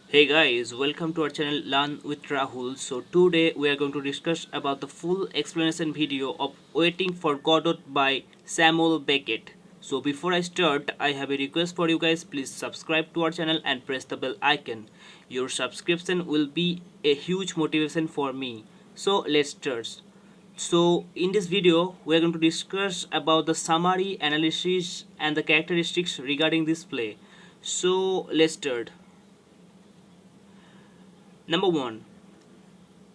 Hey guys, welcome to our channel Learn with Rahul. So today we are going to discuss about the full explanation video of Waiting for Godot by Samuel Beckett. So before I start, I have a request for you guys. Please subscribe to our channel and press the bell icon. Your subscription will be a huge motivation for me. So let's start. So in this video, we are going to discuss about the summary, analysis and the characteristics regarding this play. So let's start. Number 1.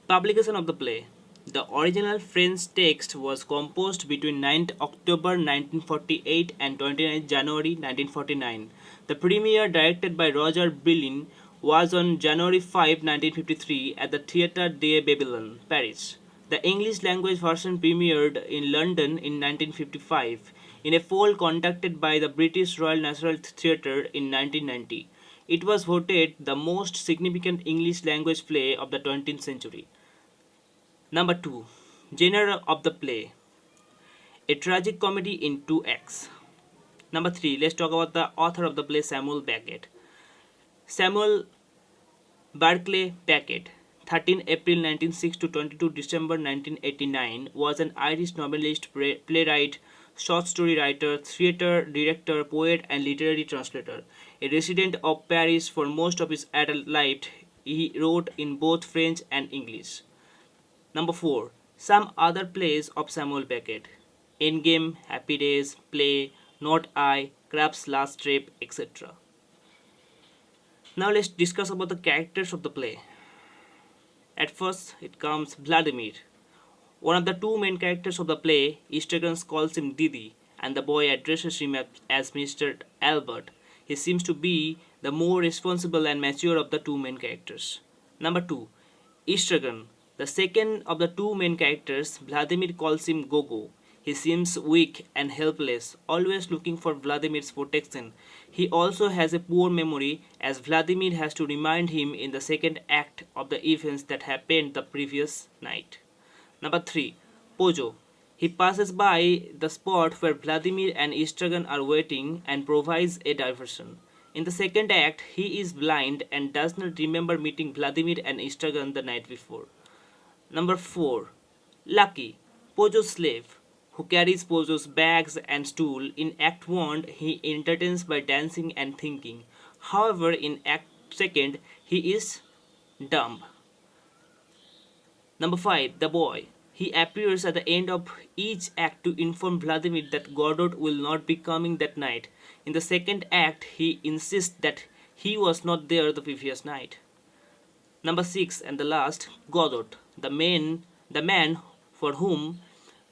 Publication of the play. The original French text was composed between 9th October 1948 and 29th January 1949. The premiere, directed by Roger Brillin, was on January 5, 1953 at the Theatre de Babylon, Paris. The English language version premiered in London in 1955 in a poll conducted by the British Royal National Theatre in 1990. It was voted the most significant English language play of the 20th century. Number 2. Genre of the play. A tragic comedy in two acts. Number 3. Let's talk about the author of the play, Samuel Beckett. Samuel Barclay Beckett, 13 April 1906 to 22 December 1989, was an Irish novelist, playwright, short story writer, theatre director, poet, and literary translator. A resident of Paris for most of his adult life, he wrote in both French and English. Number 4. Some other plays of Samuel Beckett. Endgame, Happy Days, Play, Not I, Crab's Last Trip, etc. Now let's discuss about the characters of the play. At first, it comes Vladimir. One of the two main characters of the play, Eastergans calls him Didi, and the boy addresses him as Mr. Albert. He seems to be the more responsible and mature of the two main characters. Number 2. Eastergan. The second of the two main characters, Vladimir calls him Gogo. He seems weak and helpless, always looking for Vladimir's protection. He also has a poor memory, as Vladimir has to remind him in the second act of the events that happened the previous night. Number 3. Pojo. He passes by the spot where Vladimir and Eastergan are waiting and provides a diversion. In the second act, he is blind and does not remember meeting Vladimir and Eastergan the night before. Number 4. Lucky. Pojo's slave, who carries Pojo's bags and stool. In Act 1, he entertains by dancing and thinking. However, in Act 2, he is dumb. Number 5. The boy. He appears at the end of each act to inform Vladimir that Godot will not be coming that night. In the second act, he insists that he was not there the previous night. Number 6 and the last, Godot, the man for whom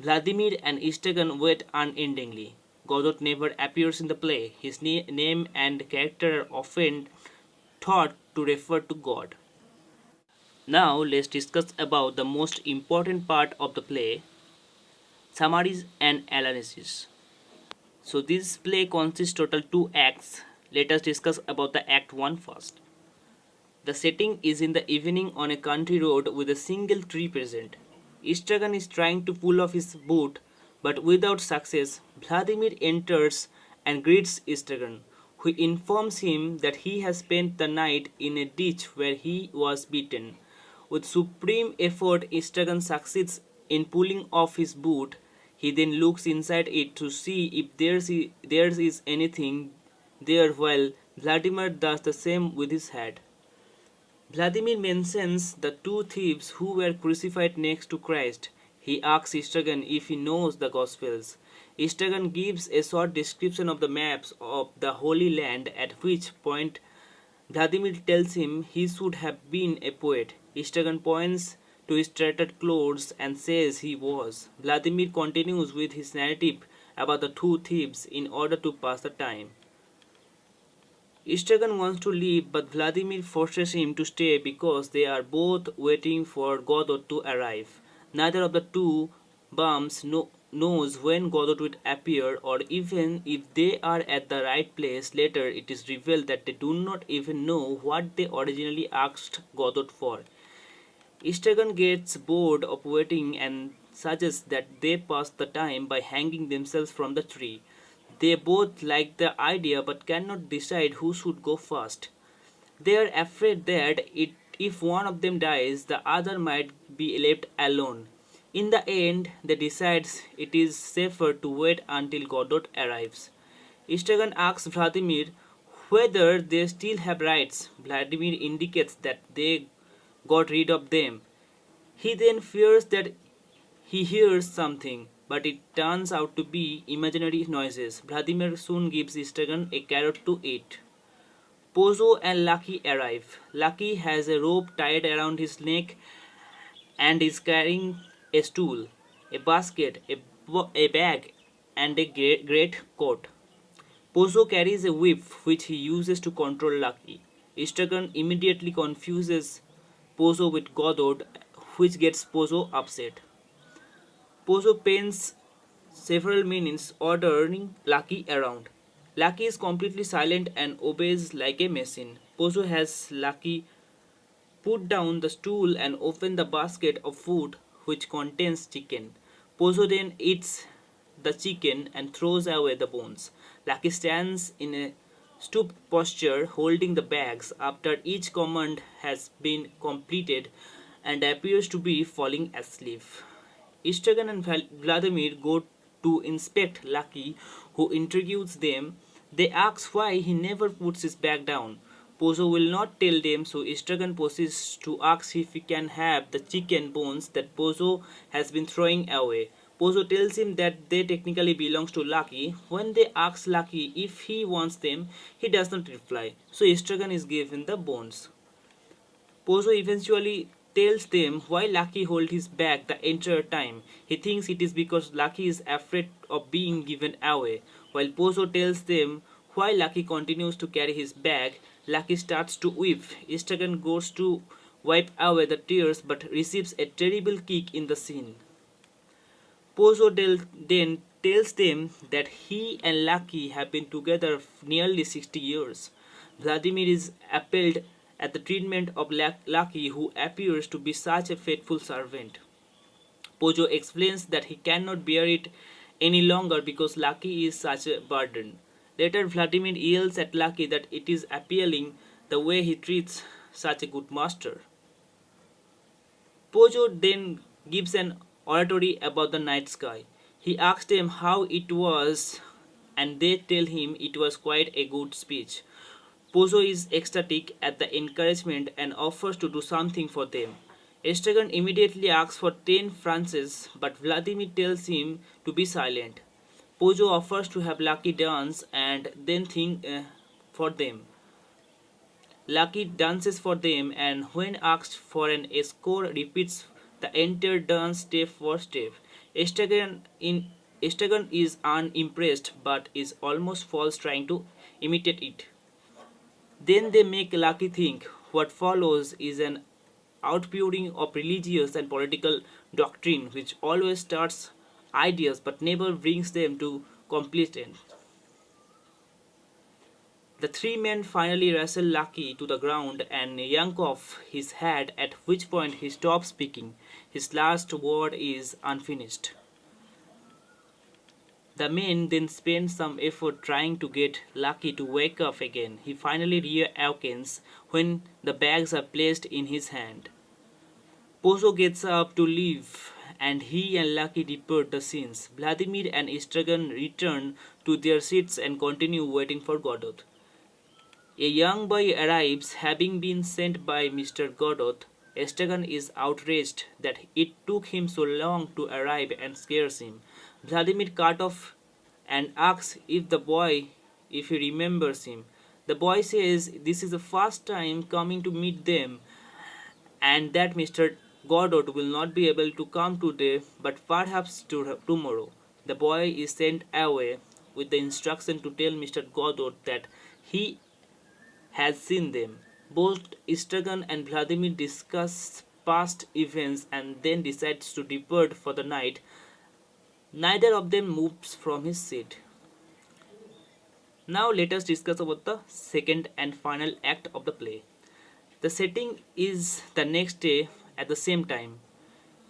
Vladimir and Eastergan wait unendingly. Godot never appears in the play. His name and character are often thought to refer to God. Now let's discuss about the most important part of the play, summaries and analysis. So this play consists total 2 acts. Let us discuss about the Act 1 first. The setting is in the evening on a country road with a single tree present. Eastergan is trying to pull off his boot, but without success. Vladimir enters and greets Eastergan, who informs him that he has spent the night in a ditch where he was beaten. With supreme effort, Eastergan succeeds in pulling off his boot. He then looks inside it to see if there is anything there, while Vladimir does the same with his head. Vladimir mentions the two thieves who were crucified next to Christ. He asks Eastergan if he knows the Gospels. Eastergan gives a short description of the maps of the Holy Land, at which point Vladimir tells him he should have been a poet. Eastergan points to his tattered clothes and says he was. Vladimir continues with his narrative about the two thieves in order to pass the time. Eastergan wants to leave, but Vladimir forces him to stay because they are both waiting for Godot to arrive. Neither of the two bums knows when Godot will appear, or even if they are at the right place. Later, it is revealed that they do not even know what they originally asked Godot for. Eastergan gets bored of waiting and suggests that they pass the time by hanging themselves from the tree. They both like the idea but cannot decide who should go first. They are afraid that if one of them dies, the other might be left alone. In the end, they decide it is safer to wait until Godot arrives. Istragan asks Vladimir whether they still have rights. Vladimir indicates that they got rid of them. He then fears that he hears something, but it turns out to be imaginary noises. Vladimir soon gives Istragan a carrot to eat. Pozo and Lucky arrive. Lucky has a rope tied around his neck and is carrying a stool, a basket, a bag, and a great coat. Pozo carries a whip which he uses to control Lucky. Istragan immediately confuses Pozo with Godot, which gets Pozo upset. Pozo spends several minutes ordering Lucky around. Lucky is completely silent and obeys like a machine. Pozo has Lucky put down the stool and open the basket of food which contains chicken. Pozo then eats the chicken and throws away the bones. Lucky stands in a stooped posture holding the bags after each command has been completed and appears to be falling asleep. Istragan and Vladimir go to inspect Lucky, who interviews them. They ask why he never puts his bag down. Pozo will not tell them, so Istragan proceeds to ask if he can have the chicken bones that Pozo has been throwing away. Pozo tells him that they technically belongs to Lucky. When they ask Lucky if he wants them, he does not reply, so Istragan is given the bones. Pozo eventually tells them why Lucky holds his bag the entire time. He thinks it is because Lucky is afraid of being given away. While Pozo tells them why Lucky continues to carry his bag, Lucky starts to weep. Istragan goes to wipe away the tears but receives a terrible kick in the shin. Pozo then tells them that he and Lucky have been together nearly 60 years. Vladimir is appalled at the treatment of Lucky, who appears to be such a faithful servant. Pozo explains that he cannot bear it any longer because Lucky is such a burden. Later, Vladimir yells at Lucky that it is appalling the way he treats such a good master. Pozo then gives an oratory about the night sky. He asks them how it was, and they tell him it was quite a good speech. Pozo is ecstatic at the encouragement and offers to do something for them. Estragon immediately asks for 10 francs, but Vladimir tells him to be silent. Pozo offers to have Lucky dance and then think for them. Lucky dances for them and when asked for an score repeats the entire dance step for step. Estragon is unimpressed but is almost false trying to imitate it. Then they make Lucky think. What follows is an outpouring of religious and political doctrine which always starts ideas but never brings them to completion. The three men finally wrestle Lucky to the ground and yank off his head, at which point he stops speaking. His last word is unfinished. The men then spend some effort trying to get Lucky to wake up again. He finally reawakens when the bags are placed in his hand. Pozo gets up to leave and he and Lucky depart the scenes. Vladimir and Istragan return to their seats and continue waiting for Godot. A young boy arrives, having been sent by Mr. Godot. Estragan is outraged that it took him so long to arrive and scares him. Vladimir cuts off and asks if he remembers him. The boy says this is the first time coming to meet them and that Mr. Godot will not be able to come today but perhaps tomorrow. The boy is sent away with the instruction to tell Mr. Godot that he has seen them. Both Istragan and Vladimir discuss past events and then decides to depart for the night. Neither of them moves from his seat. Now let us discuss about the second and final act of the play. The setting is the next day at the same time.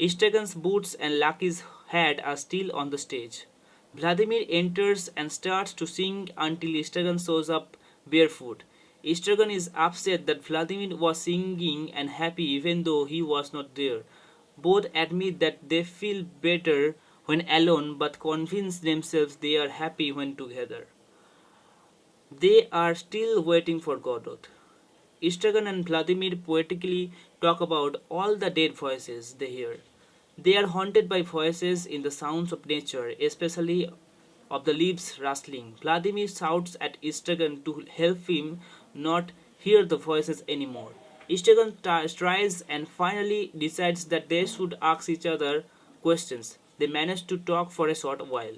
Istragan's boots and Lucky's hat are still on the stage. Vladimir enters and starts to sing until Istragan shows up barefoot. Estragon is upset that Vladimir was singing and happy even though he was not there. Both admit that they feel better when alone but convince themselves they are happy when together. They are still waiting for Godot. Estragon and Vladimir poetically talk about all the dead voices they hear. They are haunted by voices in the sounds of nature, especially of the leaves rustling. Vladimir shouts at Estragon to help him not hear the voices anymore. Estragon tries and finally decides that they should ask each other questions. They manage to talk for a short while.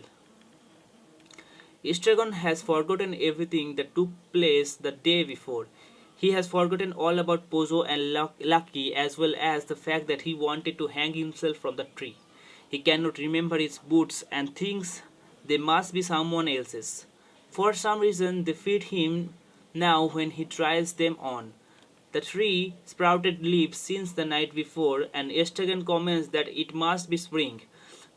Estragon has forgotten everything that took place the day before. He has forgotten all about Pozo and Lucky as well as the fact that he wanted to hang himself from the tree. He cannot remember his boots and thinks they must be someone else's. For some reason, they fit him now when he tries them on. The tree sprouted leaves since the night before, and Estragon comments that it must be spring.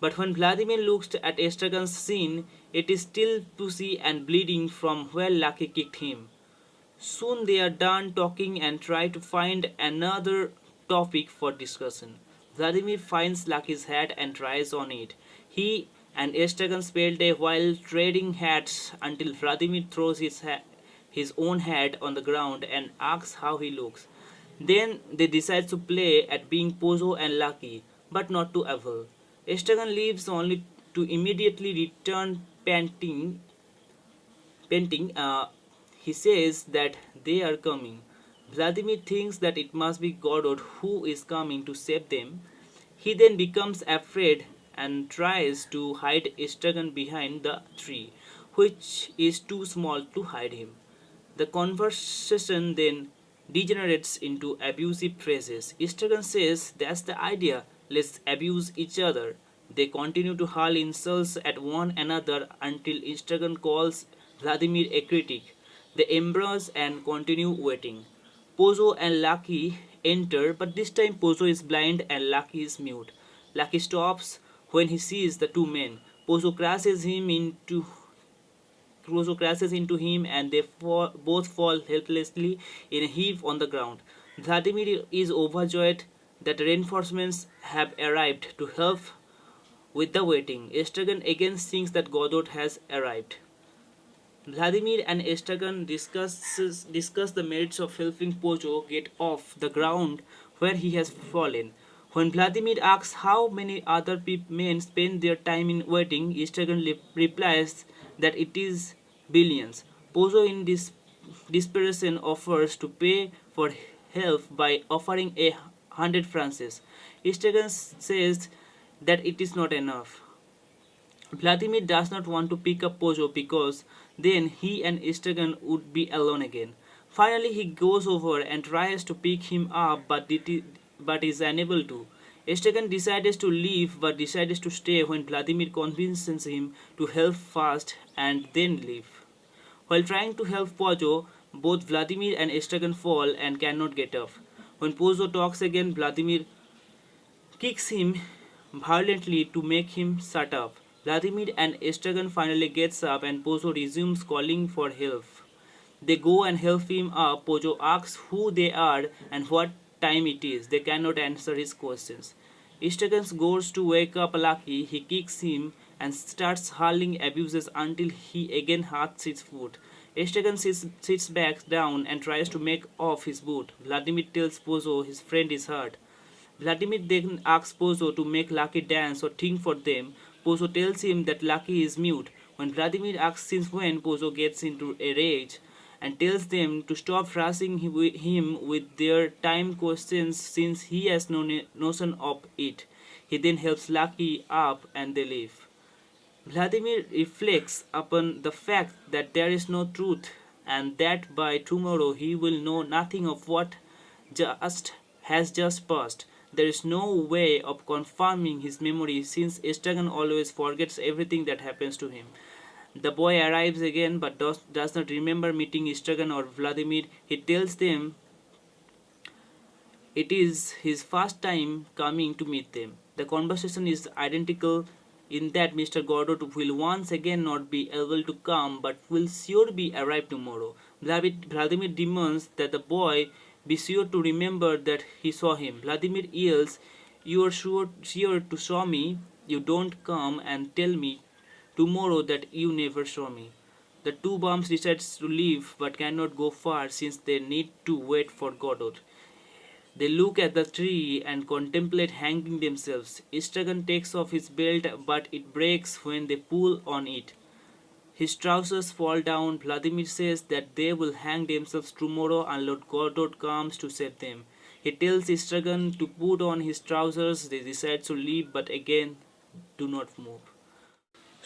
But when Vladimir looks at Estragon's skin, it is still pussy and bleeding from where Lucky kicked him. Soon they are done talking and try to find another topic for discussion. Vladimir finds Lucky's hat and tries on it. He and Estragon spend a while trading hats until Vladimir throws his own hat on the ground and asks how he looks. Then they decide to play at being Pozo and Lucky, but not to Aval. Estragon leaves only to immediately return panting. He says that they are coming. Vladimir thinks that it must be Godot who is coming to save them. He then becomes afraid and tries to hide Estragon behind the tree, which is too small to hide him. The conversation then degenerates into abusive phrases. Estragon says that's the idea, let's abuse each other. They continue to hurl insults at one another until Estragon calls Vladimir a critic. They embrace and continue waiting. Pozo and Lucky enter, but this time Pozo is blind and Lucky is mute. Lucky stops when he sees the two men. Pozo crashes into him and they both fall helplessly in a heap on the ground. Vladimir is overjoyed that reinforcements have arrived to help with the waiting. Estragon again thinks that Godot has arrived. Vladimir and Estragon discuss the merits of helping Pozo get off the ground where he has fallen. When Vladimir asks how many other men spend their time in waiting, Estragon replies that it is billions. Pozo in desperation offers to pay for help by offering 100 francs. Estragon says that it is not enough. Vladimir does not want to pick up Pozo because then he and Estragon would be alone again. Finally, he goes over and tries to pick him up but is unable to. Estragon decides to leave but decides to stay when Vladimir convinces him to help first and then leave. While trying to help Pozo, both Vladimir and Estragon fall and cannot get up. When Pozo talks again, Vladimir kicks him violently to make him shut up. Vladimir and Estragon finally gets up and Pozo resumes calling for help. They go and help him up. Pozo asks who they are and what time it is. They cannot answer his questions. Estragon goes to wake up Lucky. He kicks him and starts hurling abuses until he again hurts his foot. Estragon sits back down and tries to make off his boot. Vladimir tells Pozo his friend is hurt. Vladimir then asks Pozo to make Lucky dance or think for them. Pozo tells him that Lucky is mute. When Vladimir asks since when, Pozo gets into a rage and tells them to stop rushing him with their time questions since he has no notion of it. He then helps Lucky up and they leave. Vladimir reflects upon the fact that there is no truth and that by tomorrow he will know nothing of what has just passed. There is no way of confirming his memory since Estragon always forgets everything that happens to him. The boy arrives again but does not remember meeting Estragon or Vladimir. He tells them it is his first time coming to meet them. The conversation is identical in that Mr. Godot will once again not be able to come but will sure be arrive tomorrow. Vladimir demands that the boy be sure to remember that he saw him. Vladimir yells, "You are sure to saw me. You don't come and tell me tomorrow that you never saw me." The two bums decide to leave but cannot go far since they need to wait for Godot. They look at the tree and contemplate hanging themselves. Istragan takes off his belt but it breaks when they pull on it. His trousers fall down. Vladimir says that they will hang themselves tomorrow unless Godot comes to save them. He tells Istragan to put on his trousers. They decide to leave but again do not move.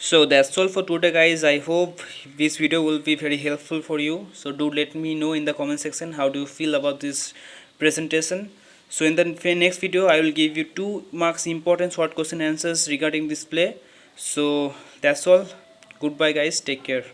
So that's all for today, guys. I hope this video will be very helpful for you. So do let me know in the comment section how do you feel about this presentation. So in the next video I will give you 2 marks important short question answers regarding this play. So that's all. Goodbye guys, take care.